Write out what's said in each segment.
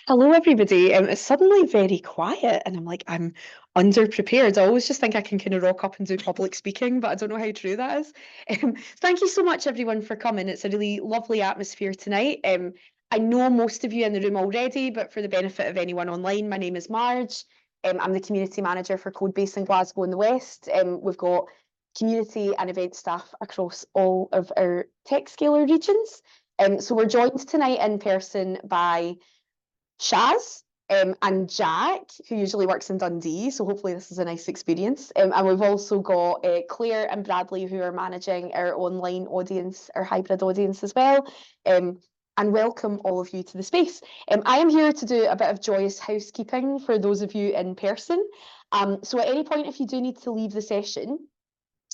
Hello, everybody. It's suddenly very quiet, and I'm like, I'm underprepared. I always just think I can kind of rock up and do public speaking, but I don't know how true that is. Thank you so much, everyone, for coming. It's a really lovely atmosphere tonight. I know most of you in the room already, but for the benefit of anyone online, my name is Marge. I'm the community manager for Codebase in Glasgow in the West. We've got community and event staff across all of our Techscaler regions. So we're joined tonight in person by Shaz and Jack, who usually works in Dundee, so hopefully this is a nice experience. And we've also got Claire and Bradley, who are managing our online audience, our hybrid audience as well. And welcome all of you to the space. I am here to do a bit of joyous housekeeping for those of you in person. So at any point, if you do need to leave the session,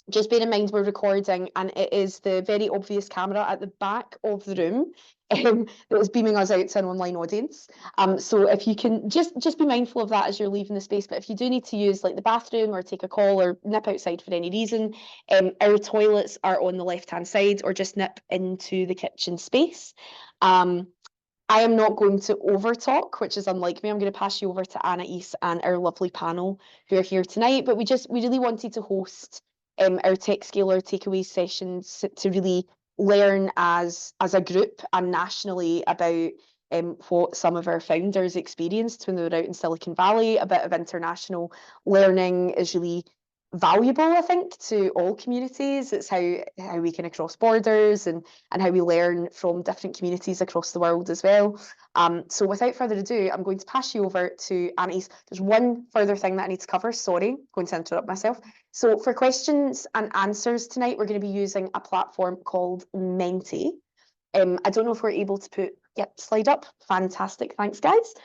just bear in mind we're recording and it is the very obvious camera at the back of the room that is beaming us out to an online audience. So if you can just be mindful of that as you're leaving the space, but if you do need to use like the bathroom or take a call or nip outside for any reason, our toilets are on the left-hand side, or just nip into the kitchen space. I am not going to overtalk, which is unlike me. I'm going to pass you over to Anais and our lovely panel who are here tonight, but we really wanted to host our Techscaler takeaway sessions to really learn as a group and nationally about what some of our founders experienced when they were out in Silicon Valley. A bit of international learning is really valuable, I think, to all communities. It's how we kind of cross borders and how we learn from different communities across the world as well. So without further ado, I'm going to pass you over to Anais. There's one further thing that I need to cover. Sorry, I'm going to interrupt myself. So for questions and answers tonight, we're going to be using a platform called Menti. I don't know if we're able to put, yep, slide up. Fantastic, thanks guys.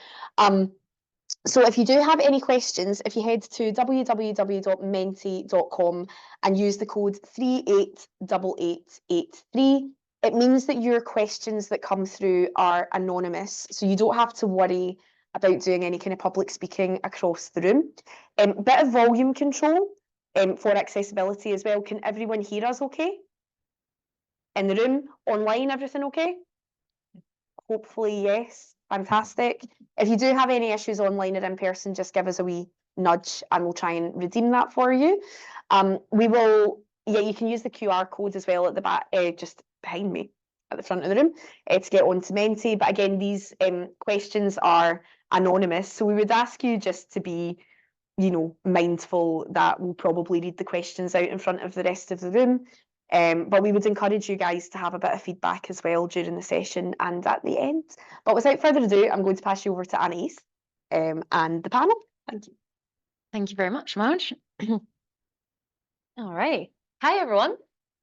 So if you do have any questions, if you head to www.menti.com and use the code 388883, it means that your questions that come through are anonymous, so you don't have to worry about doing any kind of public speaking across the room. Bit of volume control for accessibility as well. Can everyone hear us okay? In the room, online, everything okay? Hopefully, yes. Fantastic. If you do have any issues online or in person, just give us a wee nudge and we'll try and redeem that for you. You can use the QR code as well at the back, just behind me at the front of the room to get onto Menti. But again, these questions are anonymous. So we would ask you just to be, mindful that we'll probably read the questions out in front of the rest of the room. But we would encourage you guys to have a bit of feedback as well during the session and at the end. But without further ado, I'm going to pass you over to Anais and the panel. Thank you. Thank you very much, Marge. All right. Hi, everyone.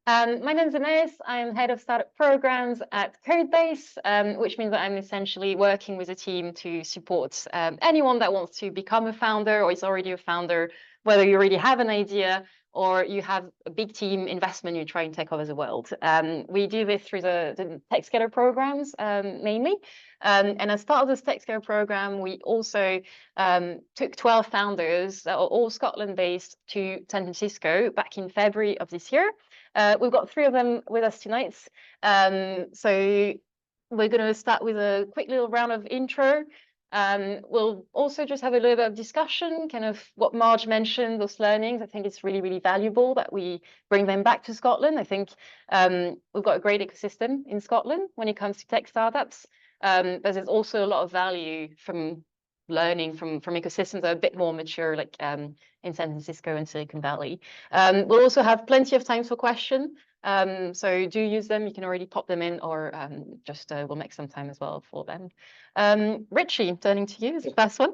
My name is Anais. I'm head of startup programs at Codebase, which means that I'm essentially working with a team to support anyone that wants to become a founder or is already a founder, whether you already have an idea or you have a big team investment you're trying to take over the world. We do this through the Techscaler programs mainly. And as part of this Techscaler program, we also took 12 founders that are all Scotland-based to San Francisco back in February of this year. We've got 3 of them with us tonight. So we're going to start with a quick little round of intro. We'll also just have a little bit of discussion, kind of what Marge mentioned, those learnings. I think it's really, really valuable that we bring them back to Scotland. I think we've got a great ecosystem in Scotland when it comes to tech startups. But there's also a lot of value from learning from ecosystems that are a bit more mature, like in San Francisco and Silicon Valley. We'll also have plenty of time for questions. So do use them. You can already pop them in, or just we'll make some time as well for them. Richie, turning to you as the first one.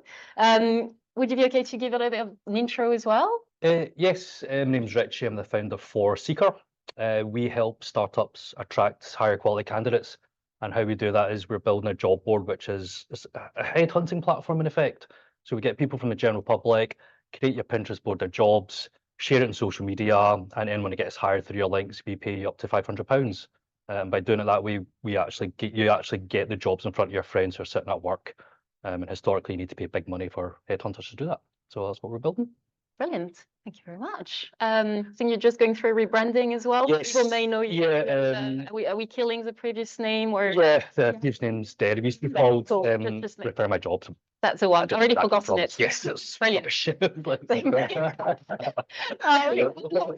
Would you be okay to give a little bit of an intro as well? Yes, my name's Richie. I'm the founder for Seeker. We help startups attract higher quality candidates. And how we do that is we're building a job board, which is a headhunting platform in effect. So we get people from the general public, create your Pinterest board of jobs, share it on social media, and then when it gets hired through your links, we pay you up to £500. By doing it that way, you actually get the jobs in front of your friends who are sitting at work. And historically, you need to pay big money for headhunters to do that. So that's what we're building. Brilliant. Thank you very much. I think you're just going through rebranding as well. Yes. People may know you. Yeah. Are we killing the previous name or? Yeah, the previous name's dead. It used to be called Cool. Just Repair My Jobs. that's the one. Just Already back forgotten from- it. Yes, it's Brilliant. rubbish.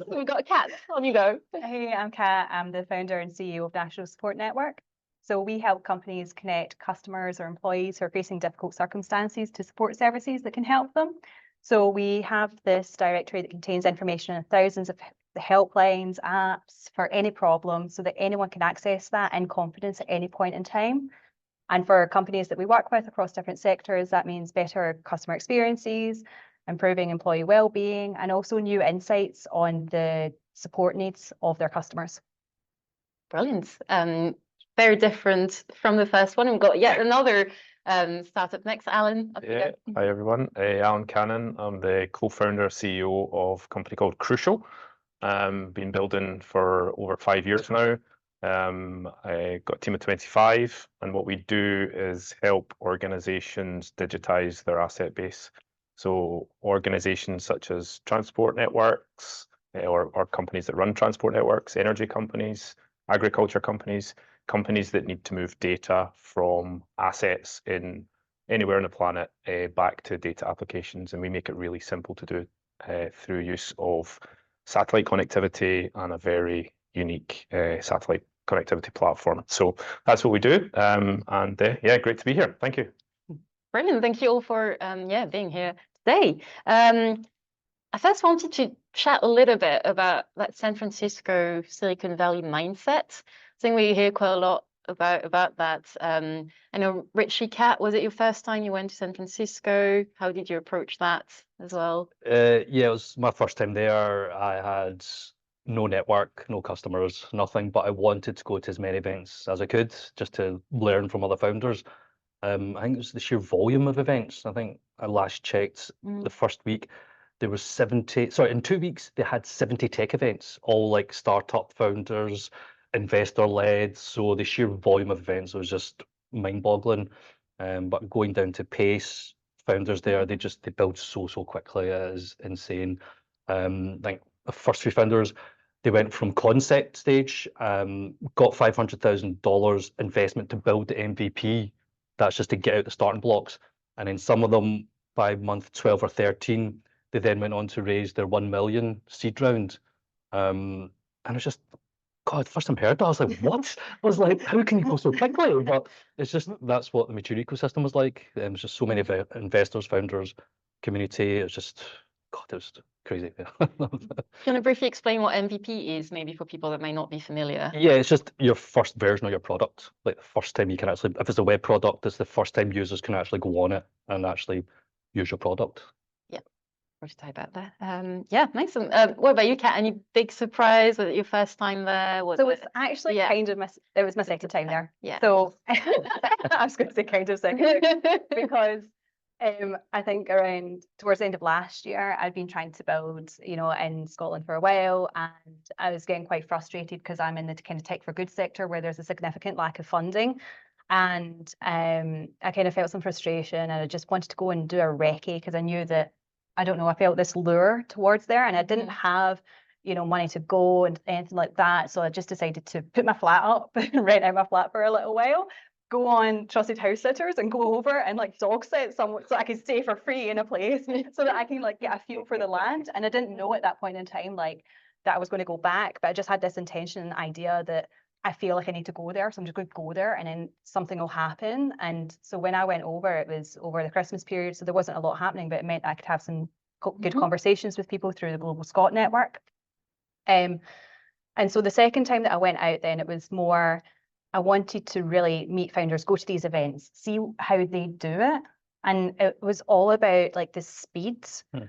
We've got Kat. On you go. Hey, I'm Kat. I'm the founder and CEO of National Support Network. So we help companies connect customers or employees who are facing difficult circumstances to support services that can help them. So we have this directory that contains information on thousands of the helplines, apps for any problem, so that anyone can access that in confidence at any point in time. And for companies that we work with across different sectors, that means better customer experiences, improving employee well-being, and also new insights on the support needs of their customers. Brilliant. Very different from the first one. We've got yet another startup next. Allan, up you Yeah, go. hi everyone. Allan Cannon. I'm the co-founder CEO of a company called Krucial. Been building for over 5 years now. I got a team of 25, and what we do is help organizations digitize their asset base. So organizations such as transport networks, or companies that run transport networks, energy companies, agriculture companies, companies that need to move data from assets in anywhere on the planet back to data applications, and we make it really simple to do through use of satellite connectivity and a very unique satellite connectivity platform. So that's what we do, and yeah, great to be here. Thank you. Brilliant. Thank you all for being here today. I first wanted to chat a little bit about that San Francisco Silicon Valley mindset. I think we hear quite a lot about that. I know Richie, Kat, was it your first time you went to San Francisco? How did you approach that as well? Yeah, it was my first time there. I had no network, no customers, nothing, but I wanted to go to as many events as I could just to learn from other founders. I think it was the sheer volume of events. I think I last checked the first week, there was 70, sorry, in 2 weeks, they had 70 tech events, all like startup founders, investor-led. So the sheer volume of events was just mind-boggling. But going down to Pace, founders there, they build so quickly. It is insane. I think the first few founders, they went from concept stage, got $500,000 investment to build the MVP. That's just to get out the starting blocks. And then some of them, by month 12 or 13, they then went on to raise their 1 million seed round. And it's just, God, first time heard that, I was like, what? I was like, how can you go so quickly? But it's just, that's what the mature ecosystem was like. There's just so many investors, founders, community. It's just, God, it was crazy. Do you want to briefly explain what MVP is, maybe for people that may not be familiar? Yeah, it's just your first version of your product. Like the first time you can actually, if it's a web product, it's the first time users can actually go on it and actually use your product. Prototype out there. Yeah, nice. What about you, Kat? Any big surprise? Was it your first time there? So it's actually kind of it was my second time there. Yeah. So I was going to say kind of second because I think around towards the end of last year, I'd been trying to build, in Scotland for a while, and I was getting quite frustrated because I'm in the kind of tech for good sector where there's a significant lack of funding. And I kind of felt some frustration, and I just wanted to go and do a recce because I knew that, I don't know, I felt this lure towards there, and I didn't have, money to go and anything like that. So I just decided to put my flat up and rent out my flat for a little while, go on Trusted House Sitters and go over and like dog sit someone so I could stay for free in a place so that I can like get a feel for the land. And I didn't know at that point in time like that I was going to go back, but I just had this intention and idea that I feel like I need to go there, so I'm just going to go there and then something will happen. And so when I went over, it was over the Christmas period, so there wasn't a lot happening, but it meant I could have some good conversations with people through the Global Scot network. And so the second time that I went out then, it was more, I wanted to really meet founders, go to these events, see how they do it. And it was all about like the speed.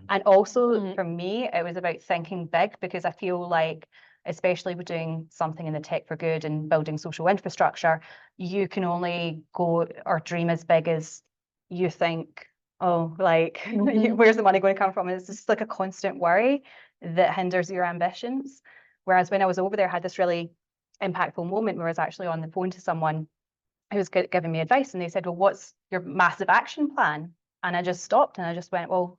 And also for me, it was about thinking big, because I feel like, especially with doing something in the tech for good and building social infrastructure, you can only go or dream as big as you think, oh, like, where's the money going to come from? And it's just like a constant worry that hinders your ambitions. Whereas when I was over there, I had this really impactful moment where I was actually on the phone to someone who was giving me advice, and they said, well, what's your massive action plan? And I just stopped and I just went, well,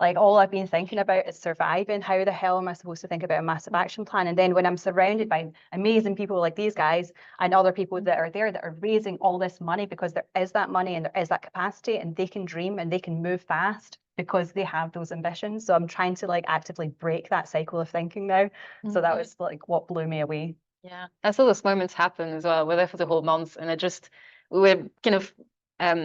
Like all I've been thinking about is surviving. How the hell am I supposed to think about a massive action plan? And then when I'm surrounded by amazing people like these guys and other people that are there that are raising all this money because there is that money and there is that capacity and they can dream and they can move fast because they have those ambitions. So I'm trying to like actively break that cycle of thinking now. So that was like what blew me away. Yeah, I saw those moments happen as well. We're there for the whole month, and we were kind of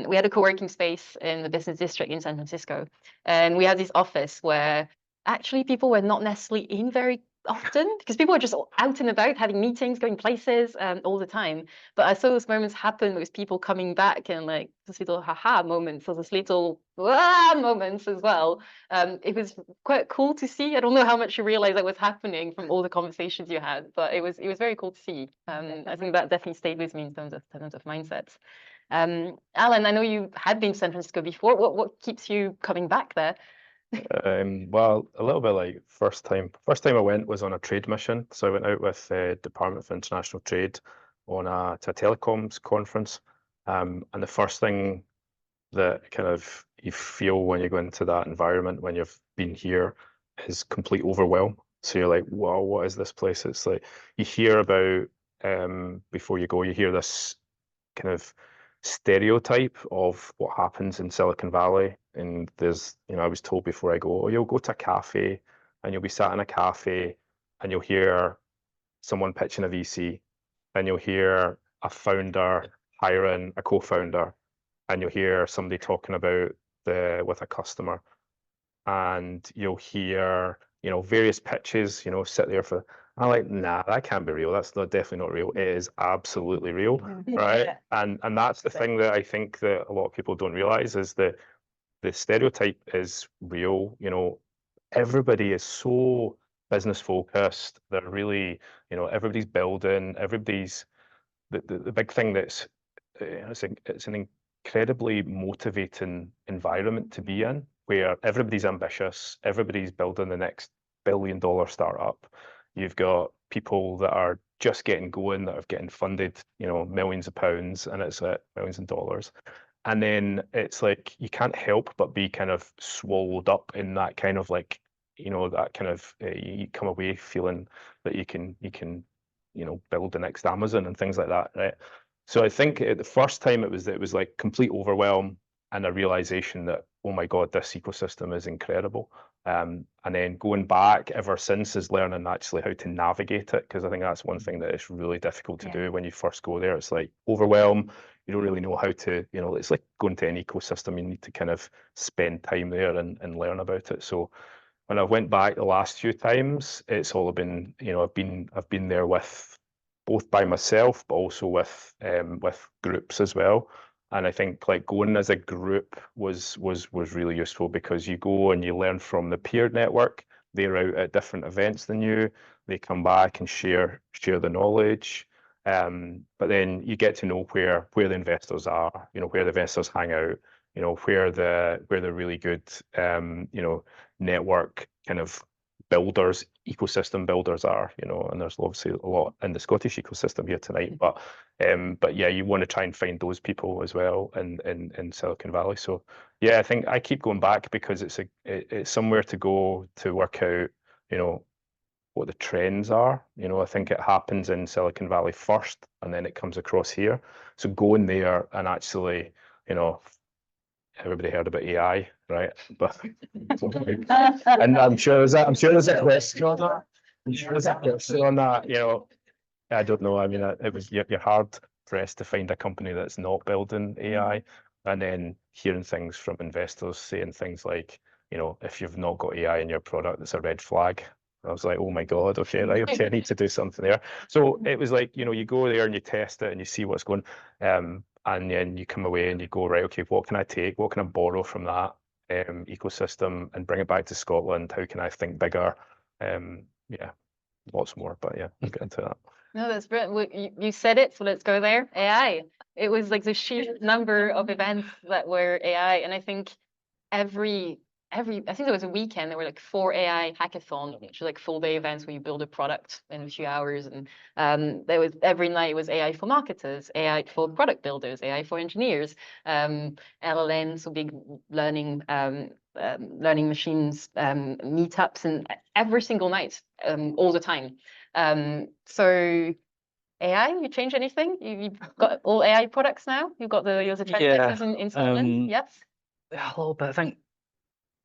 we had a co-working space in the business district in San Francisco, and we had this office where actually people were not necessarily in very often because people were just out and about having meetings, going places all the time. But I saw those moments happen with people coming back and like those little haha moments or those little moments as well. It was quite cool to see. I don't know how much you realize that was happening from all the conversations you had, but it was very cool to see. I think that definitely stayed with me in terms of mindsets. Allan, I know you had been to San Francisco before. What keeps you coming back there? Well, a little bit like first time I went was on a trade mission. So I went out with the Department for International Trade on to a telecoms conference. And the first thing that kind of you feel when you go into that environment when you've been here is complete overwhelm. So you're like, wow, what is this place? It's like you hear about before you go, you hear this kind of stereotype of what happens in Silicon Valley. And there's, I was told before I go, oh, you'll go to a cafe and you'll be sat in a cafe and you'll hear someone pitching a VC and you'll hear a founder hiring a co-founder and you'll hear somebody talking about with a customer and you'll hear, various pitches, sit there for, I'm like, nah, that can't be real. That's definitely not real. It is absolutely real, right? Yeah. And that's the thing that I think that a lot of people don't realize is that the stereotype is real. Everybody is so business focused. They're really, everybody's building, the big thing that's, it's an incredibly motivating environment to be in where everybody's ambitious, everybody's building the next billion-dollar startup. You've got people that are just getting going, that are getting funded, millions of pounds, and it's millions of dollars. And then it's like you can't help but be kind of swallowed up in that kind of like, that kind of you come away feeling that you can build the next Amazon and things like that, right? So I think the first time it was like complete overwhelm and a realization that, oh my God, this ecosystem is incredible. And then going back ever since is learning actually how to navigate it, because I think that's one thing that is really difficult to do when you first go there. It's like overwhelm. You don't really know how to, it's like going to an ecosystem. You need to kind of spend time there and learn about it. So when I went back the last few times, it's all been, I've been there with both by myself, but also with groups as well. And I think like going as a group was really useful because you go and you learn from the peer network. They're out at different events than you. They come back and share the knowledge. But then you get to know where the investors are, where the investors hang out, where the really good, network kind of builders, ecosystem builders are, and there's obviously a lot in the Scottish ecosystem here tonight, but yeah, you want to try and find those people as well in Silicon Valley. So yeah, I think I keep going back because it's somewhere to go to work out, what the trends are. I think it happens in Silicon Valley first and then it comes across here. So going there and actually, everybody heard about AI, right? But and I'm sure there's a question on that. I'm sure there's a question on that. I don't know. I mean, it was you're hard pressed to find a company that's not building AI, and then hearing things from investors saying things like, if you've not got AI in your product, it's a red flag. I was like, oh my God, okay, right, okay, I need to do something there. So it was like, you go there and you test it and you see what's going, and then you come away and you go, right, okay, what can I take? What can I borrow from that ecosystem and bring it back to Scotland? How can I think bigger? Yeah, lots more, but yeah, we'll get into that. No, that's brilliant. Well, you said it, so let's go there. AI. It was like the sheer number of events that were AI, and I think I think there was a weekend, there were like 4 AI hackathons, which are like full day events where you build a product in a few hours. And there was every night it was AI for marketers, AI for product builders, AI for engineers, LLMs, so big learning learning machines meetups, and every single night, all the time. So AI, you change anything? You've got all AI products now? You've got your translators in Scotland? Yes? A little bit. I think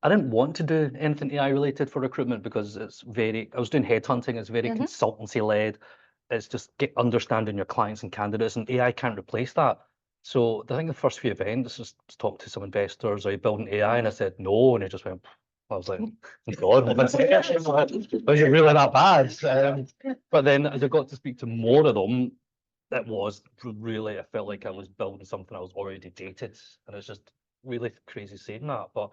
I didn't want to do anything AI related for recruitment because I was doing headhunting, it's very consultancy led. It's just understanding your clients and candidates, and AI can't replace that. So I think the first few events, just talked to some investors, are you building AI? And I said, no. And he just went, I was like, God, was it really that bad? But then as I got to speak to more of them, it was really, I felt like I was building something I was already dated. And it's just really crazy saying that. But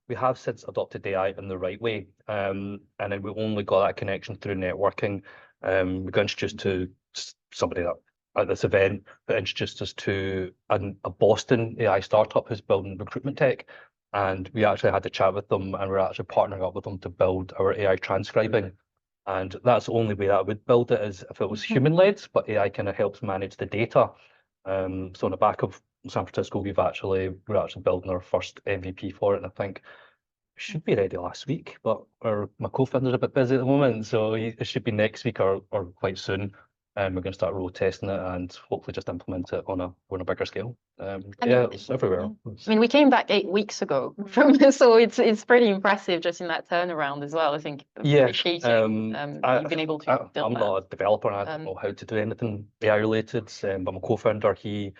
we have since adopted AI in the right way. And then we only got that connection through networking. We got introduced to somebody that at this event that introduced us to a Boston AI startup who's building recruitment tech. And we actually had to chat with them, and we're actually partnering up with them to build our AI transcribing. And that's the only way that I would build it, is if it was human-led, but AI kind of helps manage the data. So on the back of San Francisco, we're actually building our first MVP for it, and I think it should be ready last week, but my co-founder's a bit busy at the moment, so it should be next week or quite soon. And we're going to start road testing it and hopefully just implement it on a bigger scale. It's everywhere. I mean, we came back 8 weeks ago from this, so it's pretty impressive just in that turnaround as well. I think appreciating you've been able to build I'm not a developer, and I don't know how to do anything AI related. But my co-founder, he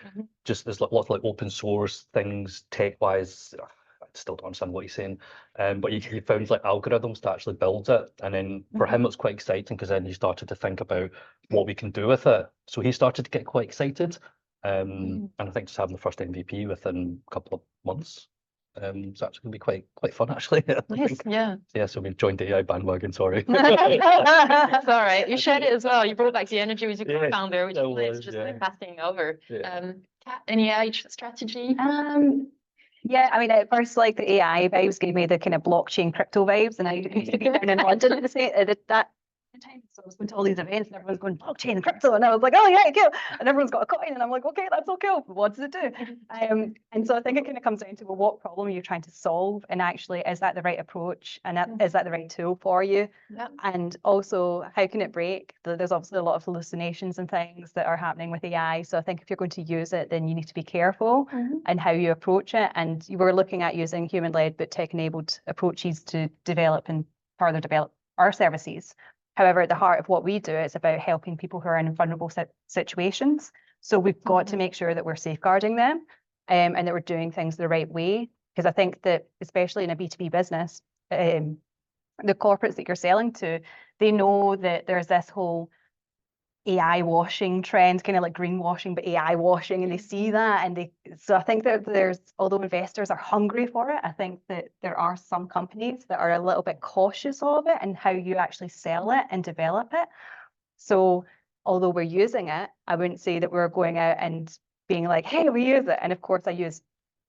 just there's lots of like open source things tech wise. I still don't understand what he's saying, but he found like algorithms to actually build it, and then for him it's quite exciting because then he started to think about what we can do with it. So he started to get quite excited, and I think just having the first MVP within a couple of months, it's actually going to be quite fun actually. Nice, yeah. Yeah, so we've joined the AI bandwagon. Sorry. That's all right. You shared it as well. You brought back the energy with your co-founder, which is nice. Just like passing over. Kat, any AI strategy? Yeah, I mean, at first, like the AI vibes gave me the kind of blockchain crypto vibes, and I used to be down in London at that time, so I was going to all these events, and everyone's going blockchain and crypto, and I was like, oh yeah, cool, and everyone's got a coin, and I'm like, okay, that's so cool, but what does it do? And so I think it kind of comes down to, well, what problem are you trying to solve, and actually, is that the right approach, and is that the right tool for you? And also, how can it break? There's obviously a lot of hallucinations and things that are happening with AI, so I think if you're going to use it, then you need to be careful in how you approach it, and you were looking at using human-led but tech-enabled approaches to develop and further develop our services. However, at the heart of what we do, it's about helping people who are in vulnerable situations. So we've got to make sure that we're safeguarding them and that we're doing things the right way. Because I think that, especially in a B2B business, the corporates that you're selling to, they know that there's this whole AI washing trend, kind of like greenwashing, but AI washing, and they see that, and so I think that although investors are hungry for it, I think that there are some companies that are a little bit cautious of it and how you actually sell it and develop it. So although we're using it, I wouldn't say that we're going out and being like, hey, we use it. And of course I use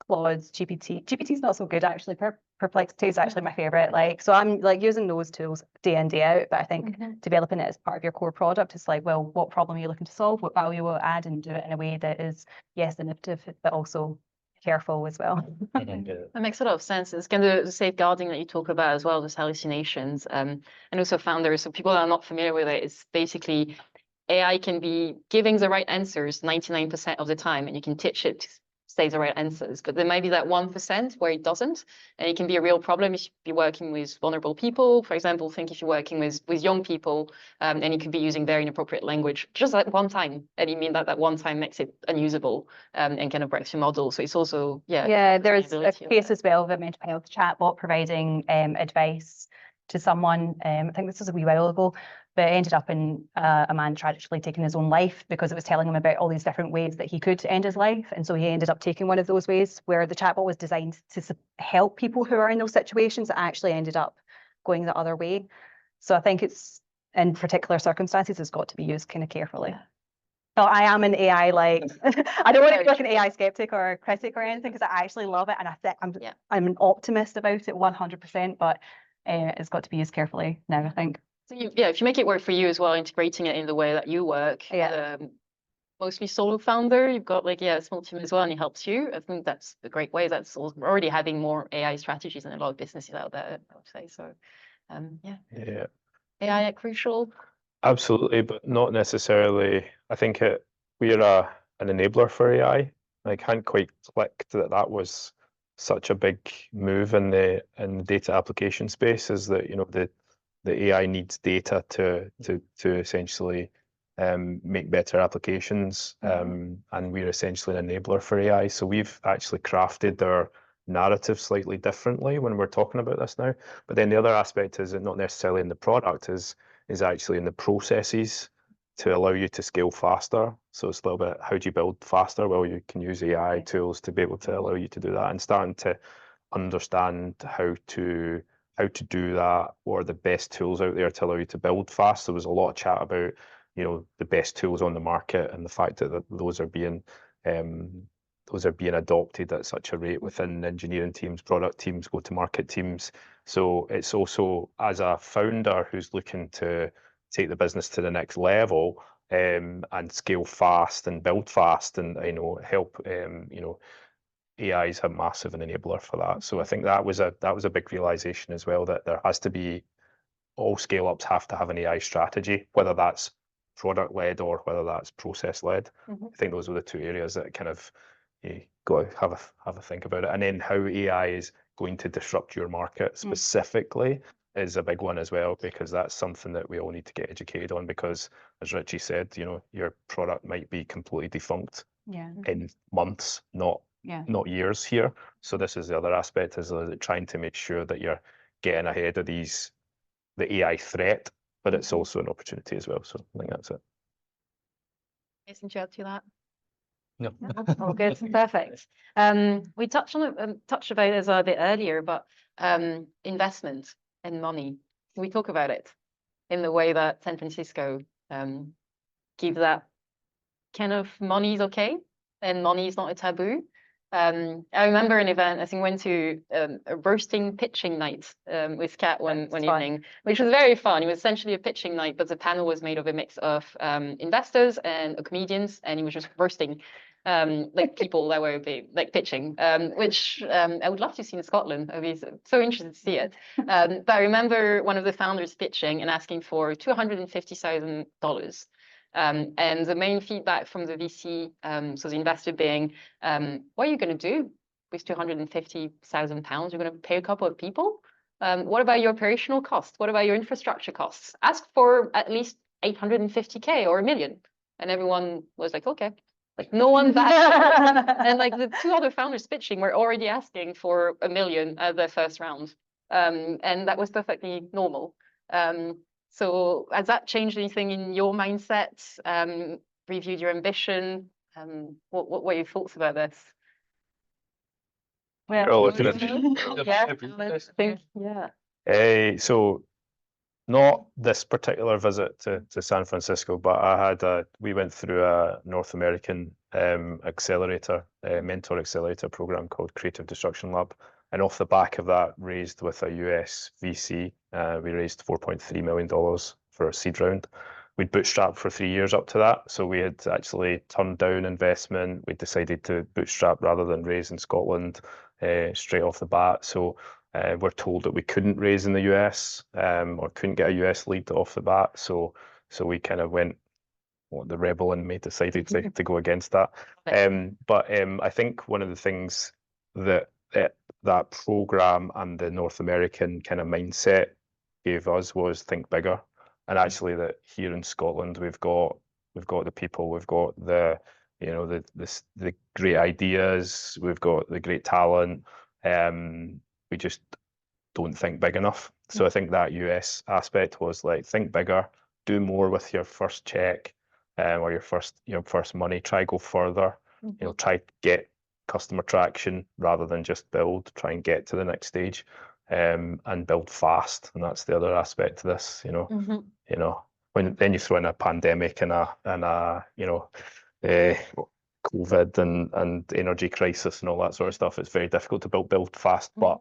Claude, GPT is not so good actually. Perplexity is actually my favorite. Like, so I'm like using those tools day in, day out. But I think developing it as part of your core product is like, well, what problem are you looking to solve? What value will it add, and do it in a way that is, yes, innovative, but also careful as well. That makes a lot of sense. It's kind of the safeguarding that you talk about as well, those hallucinations, and also founders. So people that are not familiar with it, it's basically AI can be giving the right answers 99% of the time, and you can teach it to say the right answers, but there might be that 1% where it doesn't, and it can be a real problem if you're working with vulnerable people. For example, think if you're working with young people, and you could be using very inappropriate language just at one time, and you mean that one time makes it unusable, and kind of breaks your model. So it's also there's a case as well of a mental health chatbot providing advice to someone. I think this was a wee while ago, but it ended up in a man tragically taking his own life because it was telling him about all these different ways that he could end his life. And so he ended up taking one of those ways where the chatbot was designed to help people who are in those situations, that actually ended up going the other way. So I think it's, in particular circumstances, it's got to be used kind of carefully. So I am an AI, like, I don't want to be like an AI skeptic or a critic or anything, because I actually love it. And I think I'm an optimist about it 100%, but it's got to be used carefully now, I think. So if you make it work for you as well, integrating it in the way that you work, mostly solo founder, you've got like, a small team as well, and it helps you. I think that's a great way. That's also already having more AI strategies than a lot of businesses out there, I would say. So, Yeah, AI at Crucial. absolutely, but not necessarily. I think we're an enabler for AI. I hadn't quite clicked that that was such a big move in the data application space. Is that the AI needs data to essentially make better applications, and we're essentially an enabler for AI. So we've actually crafted our narrative slightly differently when we're talking about this now. But then the other aspect is that not necessarily in the product, is actually in the processes to allow you to scale faster. So it's a little bit, how do you build faster? Well, you can use AI tools to be able to allow you to do that, and starting to understand how to do that, or the best tools out there to allow you to build fast. There was a lot of chat about, the best tools on the market, and the fact that those are being adopted at such a rate within engineering teams, product teams, go-to-market teams. So it's also, as a founder who's looking to take the business to the next level, and scale fast and build fast, and help, AI is a massive enabler for that. So I think that was a big realization as well, that there has to be, all scale ups have to have an AI strategy, whether that's product led or whether that's process led. I think those were the two areas that kind of, you got to have a think about it. And then how AI is going to disrupt your market specifically is a big one as well, because that's something that we all need to get educated on, because as Richie said, your product might be completely defunct in months, not years here. So this is the other aspect, is trying to make sure that you're getting ahead of the AI threat, but it's also an opportunity as well. So I think that's it. Anything to add to that? No. Oh, good. Perfect. We touched about it as a bit earlier, but investment and money. Can we talk about it in the way that San Francisco gives that kind of money is okay and money is not a taboo? I remember an event, I think went to a roasting pitching night with Kat one evening, which was very fun. It was essentially a pitching night, but the panel was made of a mix of investors and comedians, and it was just roasting like people that were like pitching, which I would love to see in Scotland. I'd be so interested to see it. But I remember one of the founders pitching and asking for $250,000. And the main feedback from the VC, so the investor being, what are you going to do with £250,000? You're going to pay a couple of people? What about your operational costs? What about your infrastructure costs? Ask for at least 850K or $1 million. And everyone was like, okay. Like no one back. And like the two other founders pitching were already asking for $1 million at their first round. And that was perfectly normal. So has that changed anything in your mindset? Reviewed your ambition? What were your thoughts about this? Well, so not this particular visit to San Francisco, but we went through a North American mentor accelerator program called Creative Destruction Lab. And off the back of that, raised with a US VC, we raised $4.3 million for a seed round. We'd bootstrapped for 3 years up to that. So we had actually turned down investment. We decided to bootstrap rather than raise in Scotland straight off the bat. So we're told that we couldn't raise in the US or couldn't get a US lead off the bat. So we kind of went the rebel in me, decided to go against that. But I think one of the things that that program and the North American kind of mindset gave us was think bigger. And actually, that here in Scotland, we've got the people, we've got the great ideas, we've got the great talent. We just don't think big enough. So I think that US aspect was like, think bigger, do more with your first check, or your first money. Try go further. Try get customer traction rather than just build. Try and get to the next stage, and build fast. And that's the other aspect to this. When then you throw in a pandemic and COVID and energy crisis and all that sort of stuff, it's very difficult to build fast. But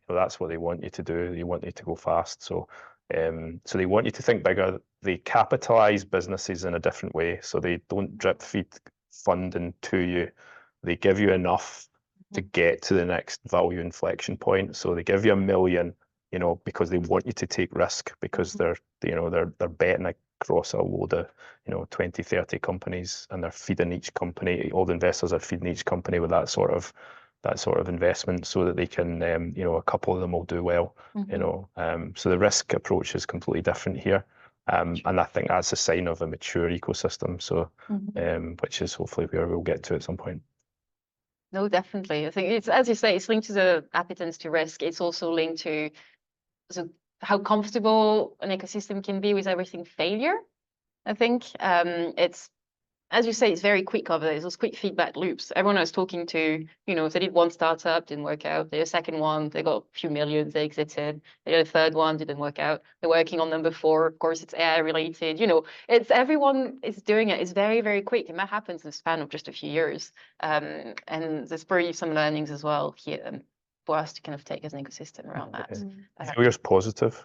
that's what they want you to do. They want you to go fast. So So they want you to think bigger. They capitalize businesses in a different way. So they don't drip feed funding to you. They give you enough to get to the next value inflection point. So they give you $1 million, you know, because they want you to take risk, because they're betting across a load of, 20, 30 companies, and they're feeding each company. All the investors are feeding each company with that sort of investment, so that they can, a couple of them will do well, So the risk approach is completely different here. And I think that's a sign of a mature ecosystem. So, which is hopefully where we'll get to at some point. No, definitely. I think it's, as you say, it's linked to the appetence to risk. It's also linked to how comfortable an ecosystem can be with everything failure. I think it's, as you say, it's very quick over there. There's those quick feedback loops. Everyone I was talking to, if they did one startup, didn't work out. They did a second one, they got a few millions, they exited. They did a third one, didn't work out. They're working on number 4. Of course, it's AI related. It's everyone is doing it. It's very, very quick. And that happens in the span of just a few years. And there's probably some learnings as well here for us to kind of take as an ecosystem around that. Failure's positive.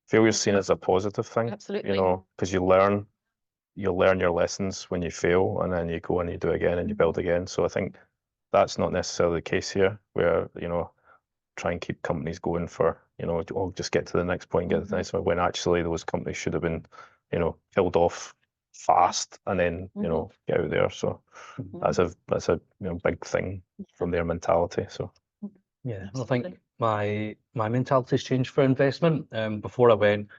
Failure's seen as a positive thing. Absolutely. Because you'll learn your lessons when you fail, and then you go and you do it again and you build again. So I think that's not necessarily the case here, where, try and keep companies going for, just get to the next point, get to the next one, when actually those companies should have been, killed off fast and then, get out there. So that's a big thing from their mentality. So yeah, I think my mentality's changed for investment. Before I went,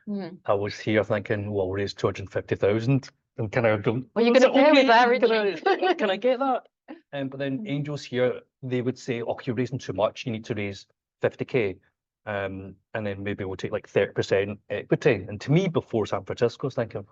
I was here thinking, well, we'll raise 250,000. And kind of going, well, you're going to pay with that, can I get that? But then angels here, they would say, oh, you're raising too much. You need to raise 50K. And then maybe we'll take like 30% equity. And to me, before San Francisco, I was thinking,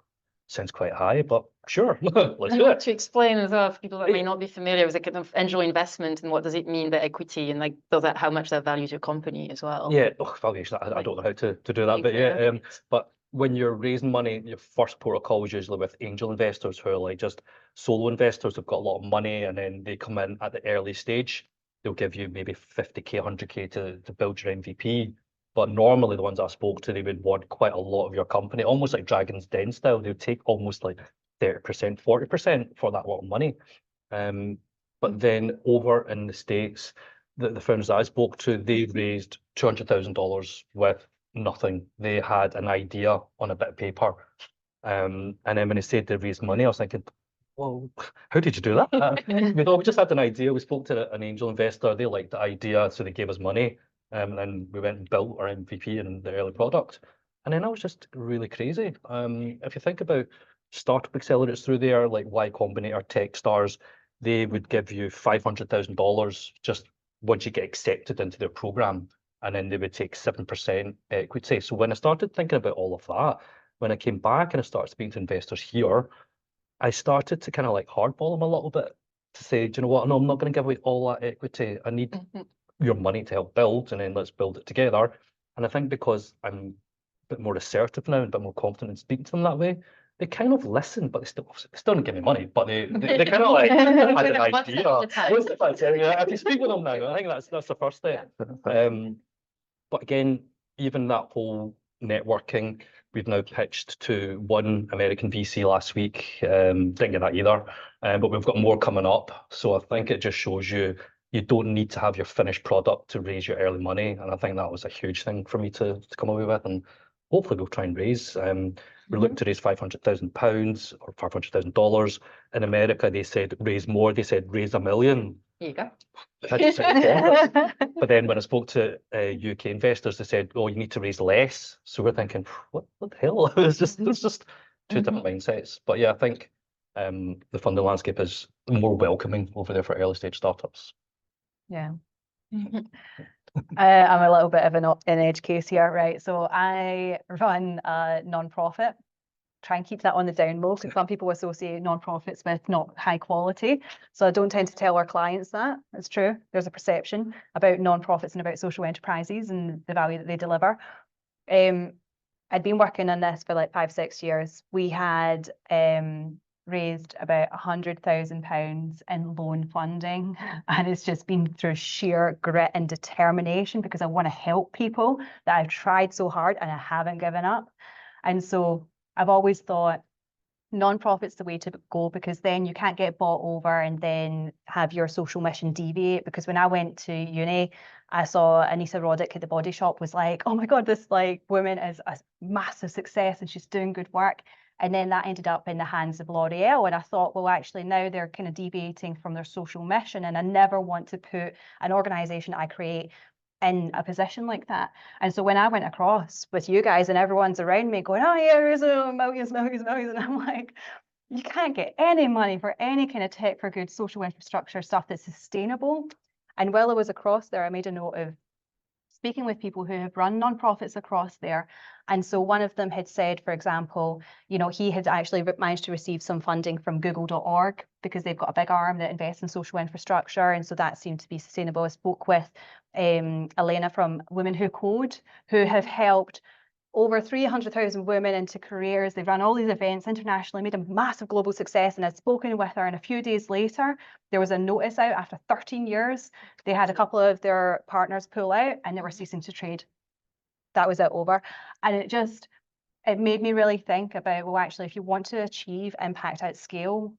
sounds quite high, but sure, let's do it. To explain as well for people that may not be familiar with the kind of angel investment and what does it mean, the equity, and like how much that values your company as well. Yeah, valuation, I don't know how to do that, but yeah, but when you're raising money, your first protocol is usually with angel investors who are like just solo investors who've got a lot of money, and then they come in at the early stage. They'll give you maybe 50K, 100K to build your MVP. But normally the ones I spoke to, they would want quite a lot of your company, almost like Dragon's Den style. They would take almost like 30%, 40% for that lot of money. But then over in the States, the founders I spoke to, they raised $200,000 with nothing. They had an idea on a bit of paper. And then when they said they raised money, I was thinking, well, how did you do that? We just had an idea. We spoke to an angel investor. They liked the idea, so they gave us money. And then we went and built our MVP and the early product. And then I was just really crazy. If you think about startup accelerators through there, like Y Combinator, Techstars, they would give you $500,000 just once you get accepted into their program. And then they would take 7% equity. So when I started thinking about all of that, when I came back and I started speaking to investors here, I started to kind of like hardball them a little bit to say, do you know what? No, I'm not going to give away all that equity. I need your money to help build, and then let's build it together. And I think because I'm a bit more assertive now and a bit more confident in speaking to them that way, they kind of listen, but they still don't give me money, but they kind of like had an idea. If you speak with them now, I think that's the first step. But again, even that whole networking, we've now pitched to one American VC last week. Didn't get that either, but we've got more coming up. So I think it just shows you don't need to have your finished product to raise your early money. And I think that was a huge thing for me to come away with. And hopefully we'll try and raise. We're looking to raise £500,000 or $500,000. In America, they said raise more. They said raise $1 million. There you go. But then when I spoke to UK investors, they said, "Oh, you need to raise less." So we're thinking, what the hell? It's just two different mindsets. But yeah, I think the funding landscape is more welcoming over there for early stage startups. Yeah. I'm a little bit of an edge case here, right? So I run a non-profit. Try and keep that on the down low, because some people associate non-profits with not high quality. So I don't tend to tell our clients that. It's true. There's a perception about non-profits and about social enterprises and the value that they deliver. I'd been working on this for like 5-6 years. We had raised about £100,000 in loan funding, and it's just been through sheer grit and determination because I want to help people that I've tried so hard and I haven't given up. And so I've always thought non-profit's the way to go, because then you can't get bought over and then have your social mission deviate. Because when I went to uni, I saw Anissa Roddick at the Body Shop was like, oh my God, this like woman is a massive success and she's doing good work. And then that ended up in the hands of L'Oreal. And I thought, well, actually now they're kind of deviating from their social mission. And I never want to put an organization I create in a position like that. And so when I went across with you guys and everyone's around me going, oh yeah, there's millions. And I'm like, you can't get any money for any kind of tech for good social infrastructure stuff that's sustainable. And while I was across there, I made a note of speaking with people who have run nonprofits across there. And so one of them had said, for example, you know, he had actually managed to receive some funding from google.org because they've got a big arm that invests in social infrastructure. And so that seemed to be sustainable. I spoke with Elena from Women Who Code, who have helped over 300,000 women into careers. They've run all these events internationally, made a massive global success. And I'd spoken with her, and a few days later, there was a notice out after 13 years. They had a couple of their partners pull out and they were ceasing to trade. That was it, over. And it made me really think about, well, actually, if you want to achieve impact at scale,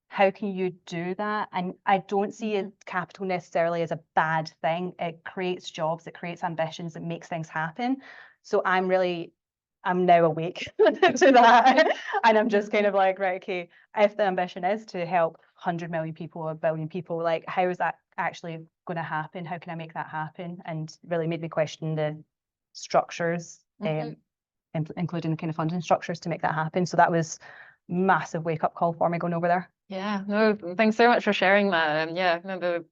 how can you do that? And I don't see capital necessarily as a bad thing. It creates jobs, it creates ambitions, it makes things happen. So I'm now awake to that. And I'm just kind of like, right, okay, if the ambition is to help 100 million people or 1 billion people, like, how is that actually going to happen? How can I make that happen? And really made me question the structures, including the kind of funding structures to make that happen. So that was massive wake up call for me going over there. Yeah, no, thanks so much for sharing that. Yeah, I remember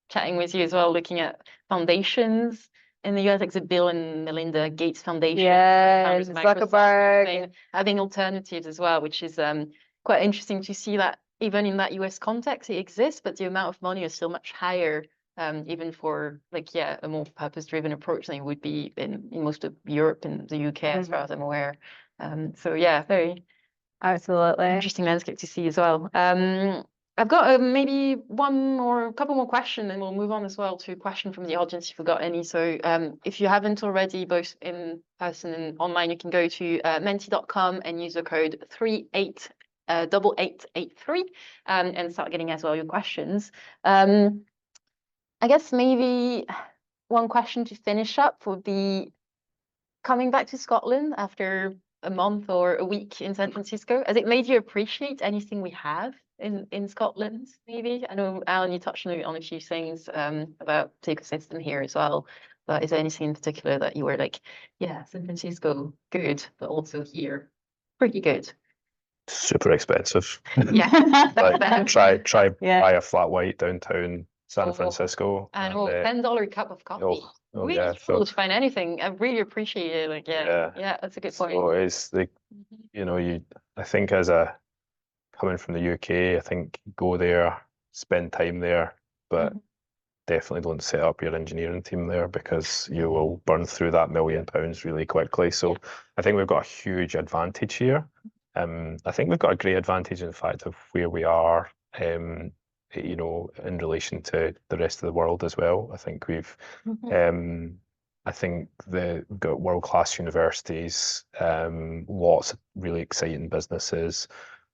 chatting with you as well, looking at foundations in the US, like the Bill and Melinda Gates Foundation. Yeah, Microsoft, Zuckerberg. having alternatives as well, which is quite interesting to see that even in that US context it exists, but the amount of money is still much higher, even for like, yeah, a more purpose-driven approach than it would be in most of Europe and the UK, as far as I'm aware. So yeah, very Absolutely interesting landscape to see as well. I've got maybe couple more questions, and we'll move on as well to a question from the audience if you've got any. So if you haven't already, both in person and online, you can go to menti.com and use the code 388883 and start getting as well your questions. I guess maybe one question to finish up would be, coming back to Scotland after a month or a week in San Francisco, has it made you appreciate anything we have in Scotland, maybe? I know, Allan, you touched on a few things about the ecosystem here as well, but is there anything in particular that you were like, yeah, San Francisco, good, but also here, pretty good? Super expensive. Yeah. Like, try buy a flat white downtown San Francisco. And $10 cup of coffee. We struggle to find anything. I really appreciate it. Like, yeah, that's a good point. So it's the, you know, I think coming from the UK, I think go there, spend time there, but definitely don't set up your engineering team there, because you will burn through that £1 million really quickly. So I think we've got a huge advantage here. I think we've got a great advantage in the fact of where we are, you know, in relation to the rest of the world as well. I think we've got world-class universities, lots of really exciting businesses.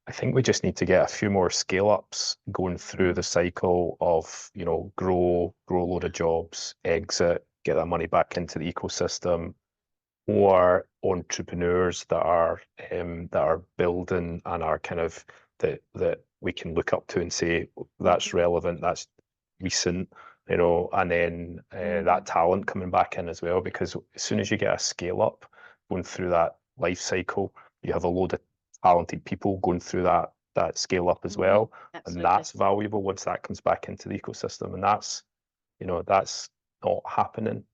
I think we just need to get a few more scale-ups going through the cycle of, you know, grow a load of jobs, exit, get that money back into the ecosystem, or entrepreneurs that are building and are kind of that we can look up to and say that's relevant, that's recent, you know, and then that talent coming back in as well, because as soon as you get a scale up going through that life cycle, you have a load of talented people going through that scale up as well. Absolutely. And that's valuable once that comes back into the ecosystem, and that's, you know, that's not happening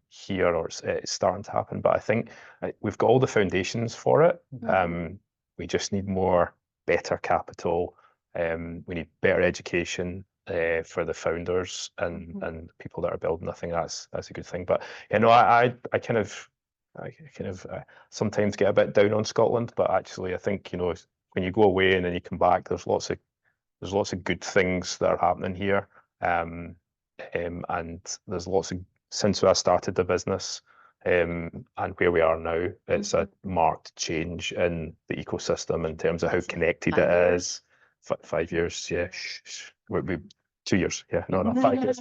here, or it's starting to happen, but I think we've got all the foundations for it. We just need better capital. We need better education for the founders and people that are building. I think that's a good thing. But you know, I kind of sometimes get a bit down on Scotland, but actually I think, you know, when you go away and then you come back, there's lots of good things that are happening here. And there's lots of, since I started the business, and where we are now, it's a marked change in the ecosystem in terms of how connected it is. 5 years, yeah, would be 2 years, yeah, no, not 5 years.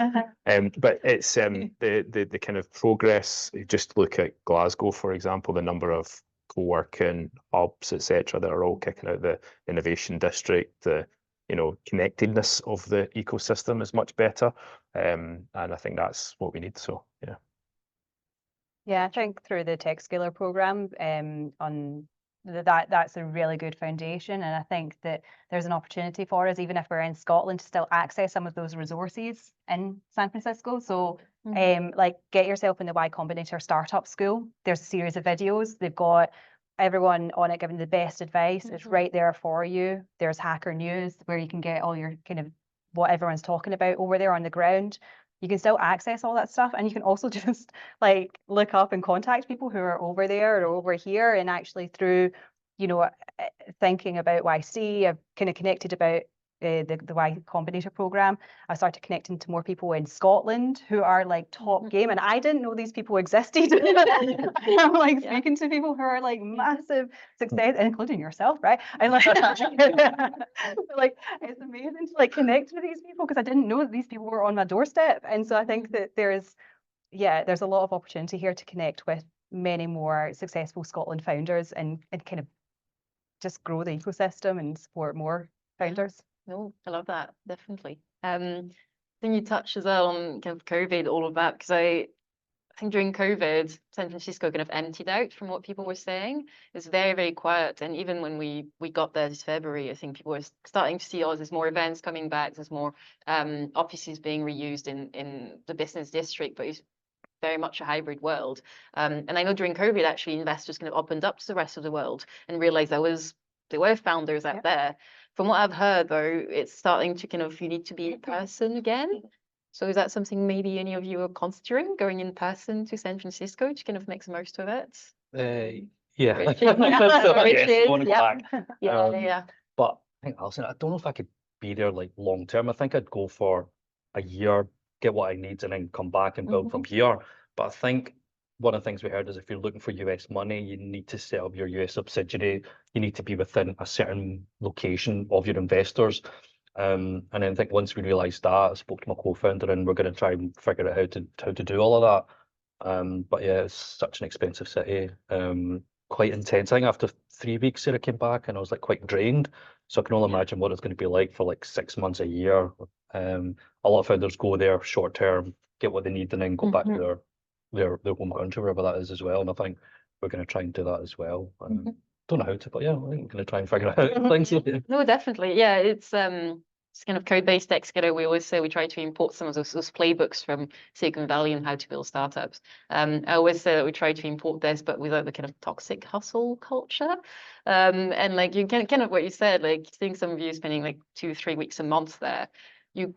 But it's the kind of progress. Just look at Glasgow, for example, the number of co-working hubs, etc., that are all kicking out the innovation district. The connectedness of the ecosystem is much better, and I think that's what we need. So yeah. Yeah, I think through the Techscaler program, that's a really good foundation, and I think that there's an opportunity for us, even if we're in Scotland, to still access some of those resources in San Francisco. So, like, get yourself in the Y Combinator Startup School. There's a series of videos. They've got everyone on it giving the best advice. It's right there for you. There's Hacker News, where you can get all your kind of what everyone's talking about over there on the ground. You can still access all that stuff, and you can also just like look up and contact people who are over there or over here. And actually through, thinking about YC, I've kind of connected about the Y Combinator program. I started connecting to more people in Scotland who are like top game, and I didn't know these people existed. I'm like speaking to people who are like massive success, including yourself, right? And like, like it's amazing to like connect with these people, because I didn't know that these people were on my doorstep. And so I think that there's a lot of opportunity here to connect with many more successful Scotland founders and kind of just grow the ecosystem and support more founders. No, I love that, definitely. I think you touched as well on kind of COVID, all of that, because I think during COVID, San Francisco kind of emptied out from what people were saying. It's very, very quiet. And even when we got there this February, I think people were starting to see, there's more events coming back, there's more offices being reused in the business district, but it's very much a hybrid world. And I know during COVID, actually, investors kind of opened up to the rest of the world and realized there were founders out there. From what I've heard, though, it's starting to kind of, you need to be in person again. So is that something maybe any of you are considering, going in person to San Francisco to kind of make the most of it? Yeah. Richard, So, Richard, yes, want to go back. Yeah. But I think, Alison, I don't know if I could be there like long term. I think I'd go for a year, get what I need, and then come back and build from here. But I think one of the things we heard is if you're looking for US money, you need to set up your US subsidiary. You need to be within a certain location of your investors. And then I think once we realised that, I spoke to my co-founder, and we're going to try and figure out how to do all of that. But yeah, it's such an expensive city. Quite intense. I think after 3 weeks here, I came back and I was like quite drained. So I can only imagine what it's going to be like for like 6 months, a year. A lot of founders go there short term, get what they need, and then go back to their home country, wherever that is as well. And I think we're going to try and do that as well. Don't know how to, but yeah, I think we're going to try and figure it out. Things. No, definitely. Yeah, it's kind of code-based Techscaler. We always say we try to import some of those playbooks from Silicon Valley and how to build startups. I always say that we try to import this, but without the kind of toxic hustle culture. And like you can kind of what you said, like seeing some of you spending like 2-3 weeks a month there, you're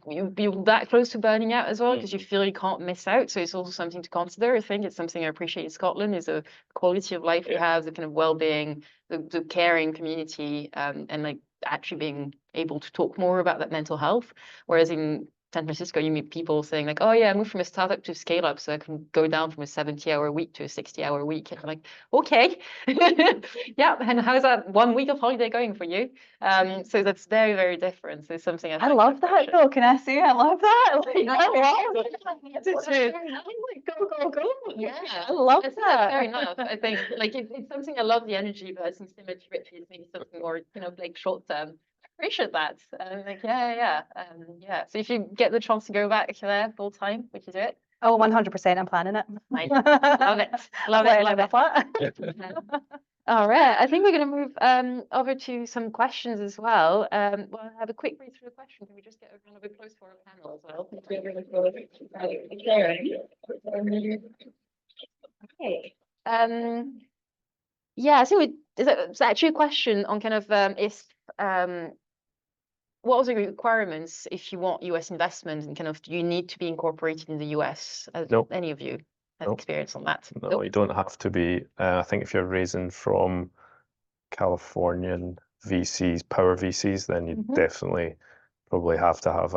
that close to burning out as well, because you feel you can't miss out. So it's also something to consider. I think it's something I appreciate in Scotland is the quality of life you have, the kind of well-being, the caring community, and like actually being able to talk more about that mental health. Whereas in San Francisco, you meet people saying like, oh yeah, I moved from a startup to a scale up, so I can go down from a 70-hour week to a 60-hour week. And I'm like, okay, yeah. And how's that 1 week of holiday going for you? So that's very, very different. So it's something I love that though. Can I say I love that? Like, I love that. go. Yeah, I love that. that. Fair enough. I think like it's something I love the energy, but some symmetry, Richard, maybe something more like short term. Appreciate that. Like yeah. So if you get the chance to go back there full time, would you do it? Oh, 100%. I'm planning it. Nice. Love it. Love it. All right. I think we're going to move over to some questions as well. We'll have a quick read through the question. Can we just get a round of applause for our panel as well? Okay. Yeah. So it's actually a question on kind of what are the requirements if you want US investment, and kind of do you need to be incorporated in the US? No. Any of you have experience on that? No, you don't have to be. I think if you're raising from Californian VCs, power VCs, then you Mhm. definitely probably have to have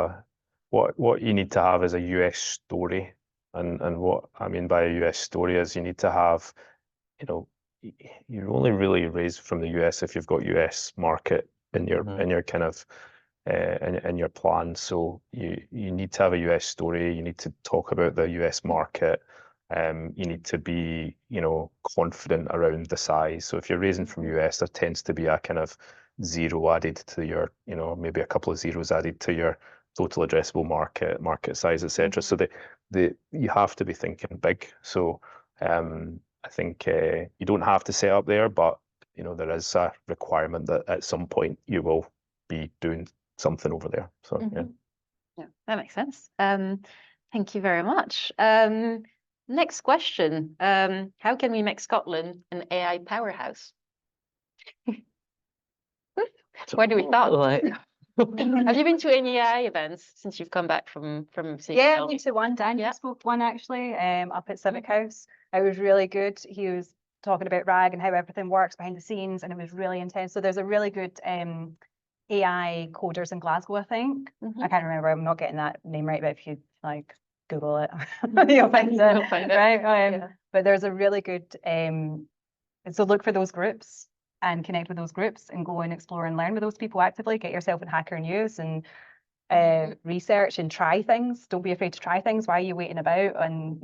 what you need to have is a US story. And what I mean by a US story is you need to have, you know, you're only really raised from the US if you've got US market in your kind of in your plan. So you need to have a US story. You need to talk about the US market. You need to be, confident around the size. So if you're raising from US, there tends to be a kind of zero added to your, maybe a couple of zeros added to your total addressable market size, etc. So you have to be thinking big. So I think you don't have to set up there, but there is a requirement that at some point you will be doing something over there. So yeah. Yeah, that makes sense. Thank you very much. Next question. How can we make Scotland an AI powerhouse? Where do we start? Have you been to any AI events since you've come back from Yeah, I CL? went to one. Daniel spoke one actually, up at Civic House. It was really good. He was talking about RAG and how everything works behind the scenes, and it was really intense. So there's a really good AI coders in Glasgow, I think. I can't remember. I'm not getting that name right, but if you like Google it, you'll find it. You'll find it. Right? But there's a really good. So look for those groups and connect with those groups and go and explore and learn with those people actively. Get yourself in Hacker News and research and try things. Don't be afraid to try things. Why are you waiting about? And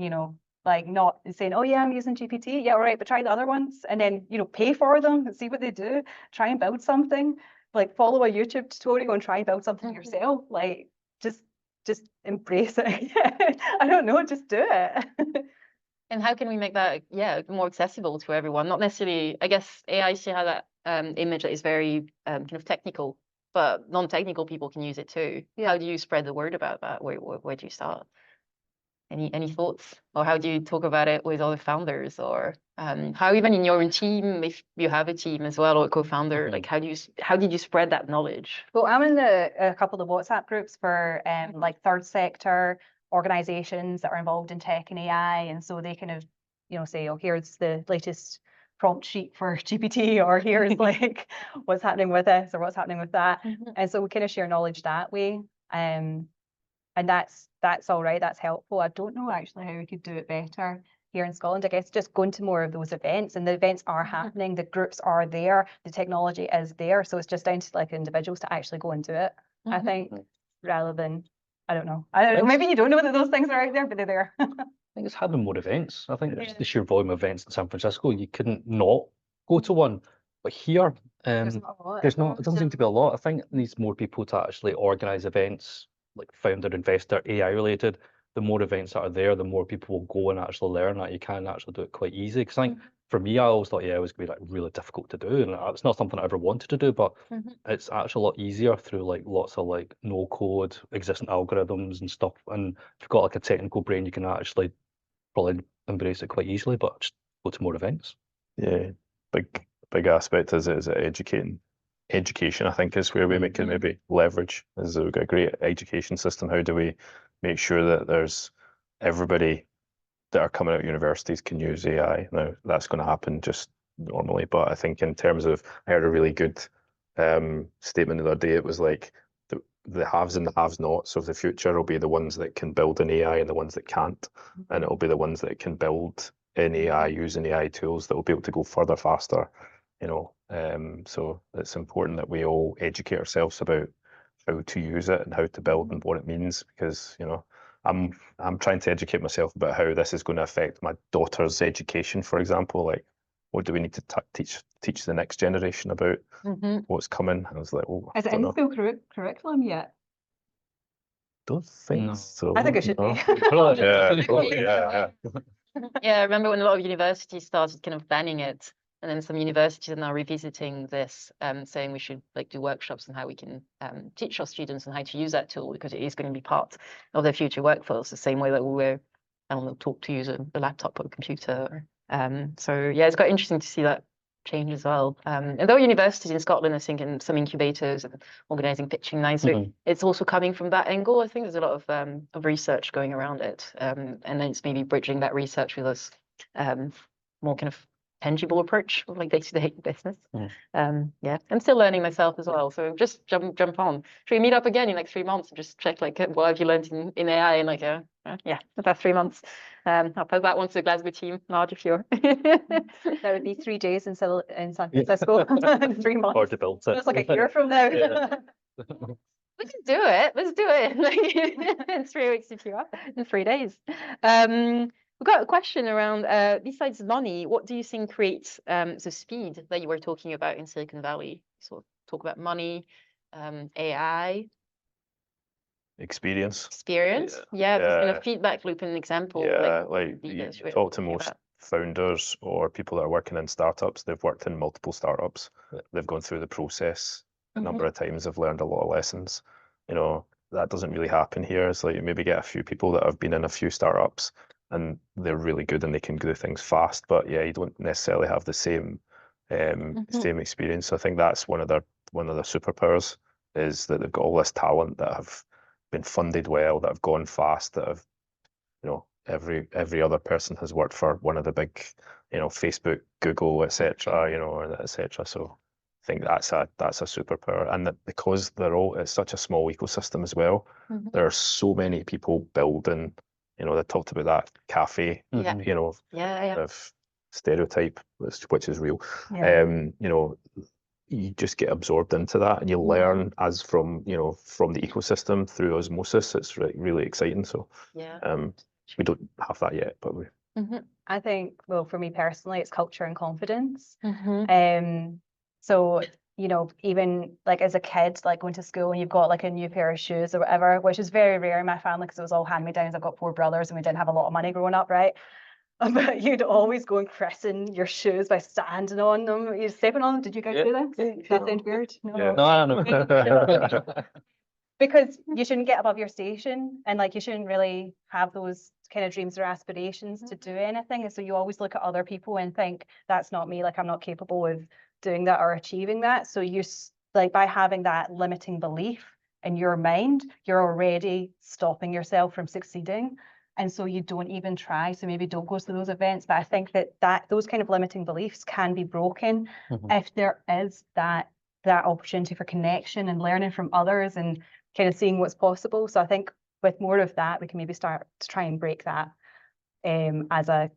like not saying, oh yeah, I'm using GPT. Yeah, all right, but try the other ones and then pay for them and see what they do. Try and build something. Like follow a YouTube tutorial and try and build something yourself. Like just embrace it. I don't know, just do it. And how can we make that, more accessible to everyone? Not necessarily, I guess AI still has that image that is very kind of technical, but non-technical people can use it too. How do you spread the word about that? Where do you start? Any thoughts? Or how do you talk about it with other founders? Or how even in your own team, if you have a team as well or a co-founder, like how did you spread that knowledge? Well, I'm in a couple of WhatsApp groups for like third sector organizations that are involved in tech and AI, and so they kind of say, oh, here's the latest prompt sheet for GPT, or here's like what's happening with this or what's happening with that. And so we kind of share knowledge that way. And that's all right, that's helpful. I don't know actually how we could do it better here in Scotland. I guess just going to more of those events, and the events are happening, the groups are there, the technology is there, so it's just down to like individuals to actually go and do it. I think, rather than I don't know, maybe you don't know that those things are out there, but they're there. I think it's having more events. I think it's the sheer volume of events in San Francisco. You couldn't not go to one, but here There's not a lot. it doesn't seem to be a lot. I think it needs more people to actually organize events, like founder, investor, AI related. The more events that are there, the more people will go and actually learn that. You can actually do it quite easy. Because I think for me, I always thought, it was going to be like really difficult to do, and it's not something I ever wanted to do. But it's actually a lot easier through like lots of like no code, existing algorithms and stuff. And if you've got like a technical brain, you can actually probably embrace it quite easily. But just go to more events. Yeah, big aspect is education. I think is where we can maybe leverage. Is we've got a great education system. How do we make sure that there's everybody that are coming out of universities can use AI? Now that's going to happen just normally, but I think in terms of, I heard a really good statement the other day. It was like the haves and the have-nots of the future will be the ones that can build an AI and the ones that can't, and it'll be the ones that can build in AI using AI tools that will be able to go further faster. So it's important that we all educate ourselves about how to use it and how to build and what it means, because I'm trying to educate myself about how this is going to affect my daughter's education, for example. Like, what do we need to teach the next generation about what's coming? I was like, oh, is it in the school curriculum yet? Don't think so. I think it should be. Yeah. Yeah, I remember when a lot of universities started kind of banning it, and then some universities are now revisiting this, saying we should like do workshops on how we can teach our students on how to use that tool, because it is going to be part of their future workforce, the same way that we were, I don't know, taught to use a laptop or a computer. So yeah, it's quite interesting to see that change as well. And though universities in Scotland are thinking some incubators and organising pitching nights, so it's also coming from that angle. I think there's a lot of research going around it, and then it's maybe bridging that research with us more kind of tangible approach of like day-to-day business. Mm. Yeah, I'm still learning myself as well. So just jump on. Should we meet up again in like 3 months and just check like what have you learned in AI in like yeah, the past 3 months. I'll pose that one to the Glasgow team, Marge, if you're. That would be 3 days in San Francisco in 3 months. Hard to build it. It's like a year from now. Yeah. We can do it. Let's do it. Like, in 3 weeks if you're up, in 3 days. We've got a question around besides money, what do you think creates the speed that you were talking about in Silicon Valley? So talk about money, AI, Experience. experience. Yeah, this kind Yeah. of feedback loop and example. Yeah, like like you leaders we're talk to talking most about. founders or people that are working in startups, they've worked in multiple startups. Yeah. They've gone through the process a number Mhm. of times. They've learned a lot of lessons. You know, that doesn't really happen here. It's like you maybe get a few people that have been in a few startups and they're really good and they can do things fast. But yeah, you don't necessarily have the same same experience. So I think that's one of their superpowers is that they've got all this talent that have been funded well, that have gone fast, that have, you know, every other person has worked for one of the big, you know, Facebook, Google, etc., you know, or etc. So I think that's a superpower, and that because it's such a small ecosystem as well. Mhm. There are so many people building. You know, they talked about that cafe. Yeah. Mhm. You know, Yeah. of stereotype, which is real. Yeah. You know, you just get absorbed into that and you learn as from, you know, from the ecosystem through osmosis. It's really exciting. So Yeah. we don't have that yet, but we. Mhm. I think, well, for me personally, it's culture and confidence. Mhm. So, you know, even like as a kid, like going to school and you've got like a new pair of shoes or whatever, which is very rare in my family because it was all hand-me-downs. I've got 4 brothers and we didn't have a lot of money growing up, right? But you'd always go and christen your shoes by standing on them. You're stepping on them. Did you guys do that? Does that sound weird? No. Yeah. No, I know. Because you shouldn't get above your station and like you shouldn't really have those kind of dreams or aspirations to do anything. And so you always look at other people and think, that's not me, like I'm not capable of doing that or achieving that. So you like by having that limiting belief in your mind, you're already stopping yourself from succeeding. And so you don't even try. So maybe don't go to those events. But I think that those kind of limiting beliefs can be broken if there is that opportunity for connection and learning from others and kind of seeing what's possible. So I think with more of that, we can maybe start to try and break that as a,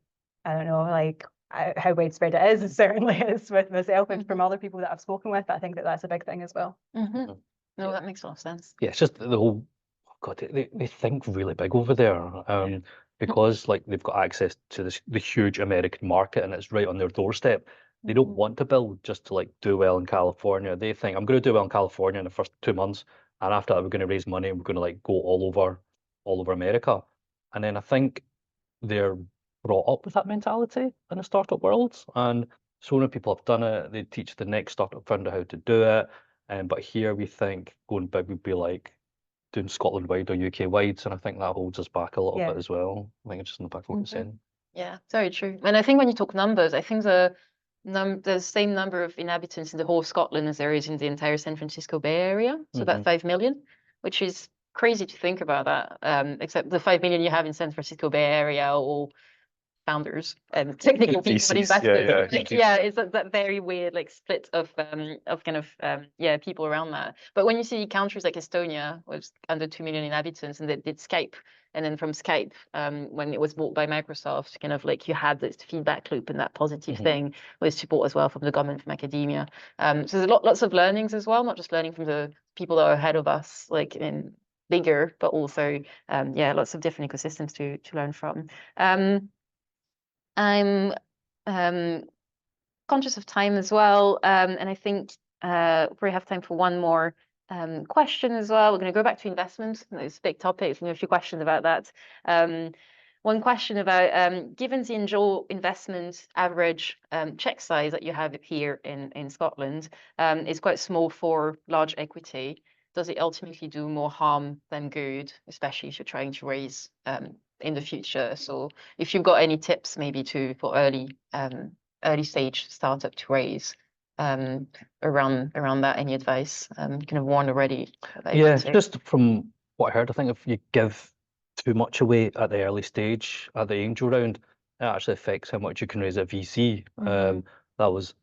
I don't know, like how widespread it is. It certainly is with myself and from other people that I've spoken with. But I think that that's a big thing as well. No, that makes a lot of sense. Yeah, it's just the whole, God, they think really big over there. Because like they've got access to the huge American market and it's right on their doorstep. They don't want to build just to like do well in California. They think I'm going to do well in California in the first 2 months, and after that we're going to raise money and we're going to like go all over America. And then I think they're brought up with that mentality in the startup world, and so many people have done it. They teach the next startup founder how to do it, but here we think going big would be like doing Scotland wide or UK wide, and I think that holds us back a little bit as well. I think it's just in the back of what you're saying. Yeah, very true. And I think when you talk numbers, I think the same number of inhabitants in the whole of Scotland as there is in the entire San Francisco Bay Area, so about 5 million, which is crazy to think about that. Except the 5 million you have in San Francisco Bay Area are all founders and technical people and investors. It's that very weird like split of kind of people around that. But when you see countries like Estonia with under 2 million inhabitants and they did Skype, and then from Skype, when it was bought by Microsoft, kind of like you had this feedback loop and that positive thing with support as well from the government, from academia. So there's lots of learnings as well, not just learning from the people that are ahead of us, like in bigger, but also lots of different ecosystems to learn from. I'm conscious of time as well, and I think we have time for one more question as well. We're going to go back to investment. It's a big topic. A few questions about that. One question about given the angel investment average check size that you have here in Scotland is quite small for large equity. Does it ultimately do more harm than good, especially if you're trying to raise in the future? So if you've got any tips maybe for early stage startup to raise around that, any advice? You kind of warned already. Yeah, just from what I heard, I think if you give too much away at the early stage, at the angel round, it actually affects how much you can raise at VC. That was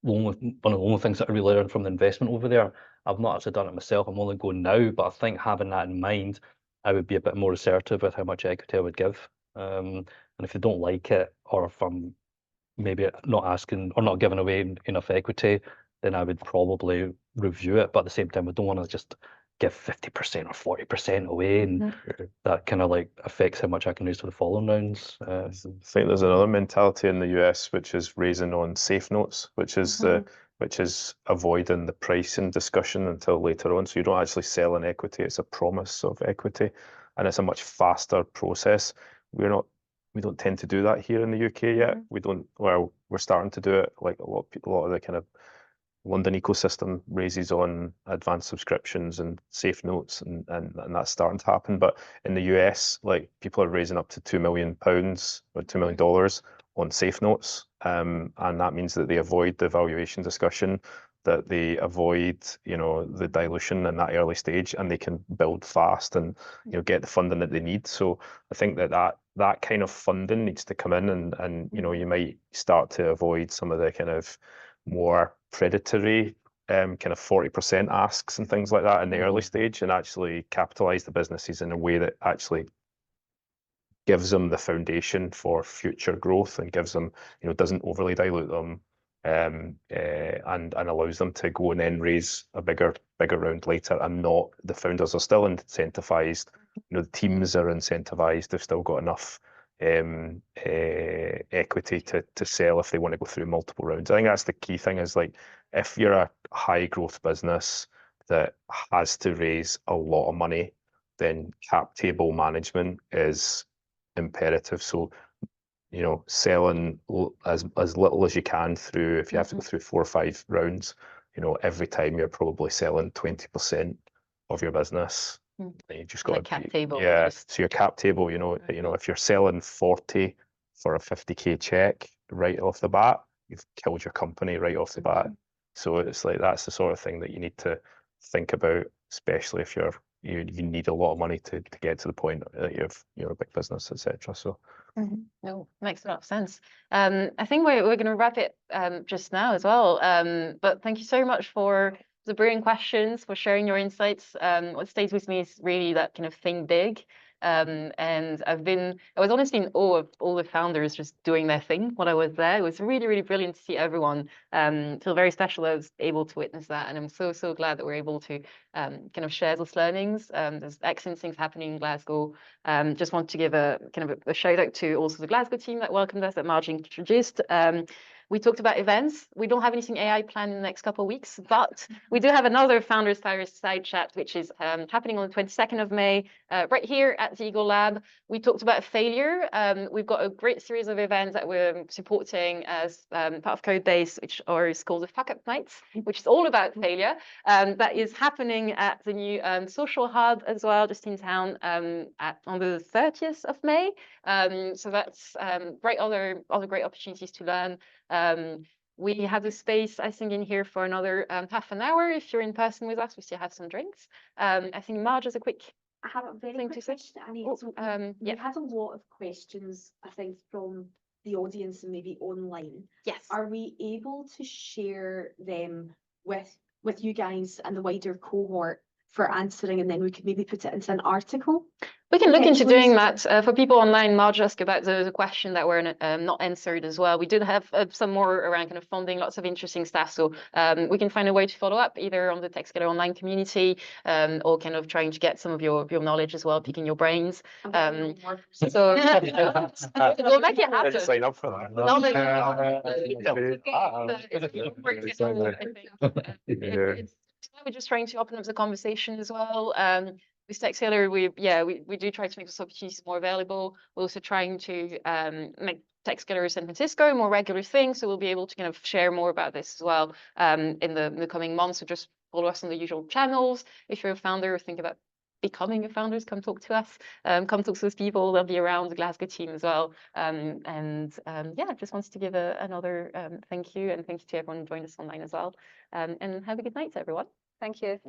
one of the only things that I really learned from the investment over there. I've not actually done it myself. I'm only going now, but I think having that in mind, I would be a bit more assertive with how much equity I would give. And if they don't like it, or if I'm maybe not asking or not giving away enough equity, then I would probably review it. But at the same time, I don't want to just give 50% or 40% away, and that kind of like affects how much I can raise for the following rounds. I think there's another mentality in the US, which is raising on safe notes, which is avoiding the pricing discussion until later on. So you don't actually sell an equity; it's a promise of equity, and it's a much faster process. We don't tend to do that here in the UK yet. We don't. Well, we're starting to do it. Like a lot of the kind of London ecosystem raises on advanced subscriptions and safe notes, and that's starting to happen. But in the US, like people are raising up to £2 million or $2 million on safe notes, and that means that they avoid the valuation discussion, that they avoid the dilution in that early stage, and they can build fast and get the funding that they need. So I think that kind of funding needs to come in, and you might start to avoid some of the kind of more predatory kind of 40% asks and things like that in the early stage, and actually capitalize the businesses in a way that actually gives them the foundation for future growth and gives them, doesn't overly dilute them, and allows them to go and then raise a bigger round later. And not, the founders are still incentivized, the teams are incentivized, they've still got enough equity to sell if they want to go through multiple rounds. I think that's the key thing, is like, if you're a high growth business that has to raise a lot of money, then cap table management is imperative. So selling as little as you can through, if you have to go through 4 or 5 rounds, every time you're probably selling 20% of your business. You just got Like cap table. So your cap table, if you're selling 40 for a 50k check right off the bat, you've killed your company right off the bat. So it's like, that's the sort of thing that you need to think about, especially if you need a lot of money to get to the point that you're a big business, etc. So no, makes a lot of sense. I think we're going to wrap it just now as well. But thank you so much for the brilliant questions, for sharing your insights. What stays with me is really that kind of think big. And I was honestly in awe of all the founders just doing their thing when I was there. It was really, really brilliant to see everyone. Feel very special that I was able to witness that. And I'm so glad that we're able to kind of share those learnings. There's excellent things happening in Glasgow. Just want to give a kind of a shout out to also the Glasgow team that welcomed us, that Margie introduced. We talked about events. We don't have anything AI planned in the next couple of weeks, but we do have another Founders Fireside Chat, which is happening on the 22nd of May, right here at the Eagle Lab. We talked about failure. We've got a great series of events that we're supporting as part of Codebase, which is called the Fuck Up Nights, which is all about failure. That is happening at the new Social Hub as well, just in town on the 30th of May. So that's great, other great opportunities to learn. We have the space, I think, in here for another half an hour. If you're in person with us, we still have some drinks. I think Marge has a quick. I have a very thing quick to say. question, Annie. Oh, So yeah. we've had a lot of questions, I think, from the audience and maybe online. Yes. Are we able to share them with you guys and the wider cohort for answering, and then we could maybe put it into an article? We can look into doing that. For people online, Marge asked about the question that were not answered as well. We did have some more around kind of funding, lots of interesting stuff. So we can find a way to follow up either on the Techscaler online community or kind of trying to get some of your knowledge as well, picking your brains. So we'll make it happen. Sign up for that. We're just trying to open up the conversation as well. With Techscaler, we do try to make those opportunities more available. We're also trying to make Techscaler San Francisco a more regular thing, so we'll be able to kind of share more about this as well in the coming months. So just follow us on the usual channels. If you're a founder or think about becoming a founder, come talk to us. Come talk to those people. They'll be around the Glasgow team as well. Just wanted to give another thank you, and thank you to everyone who joined us online as well. And have a good night, everyone. Thank you.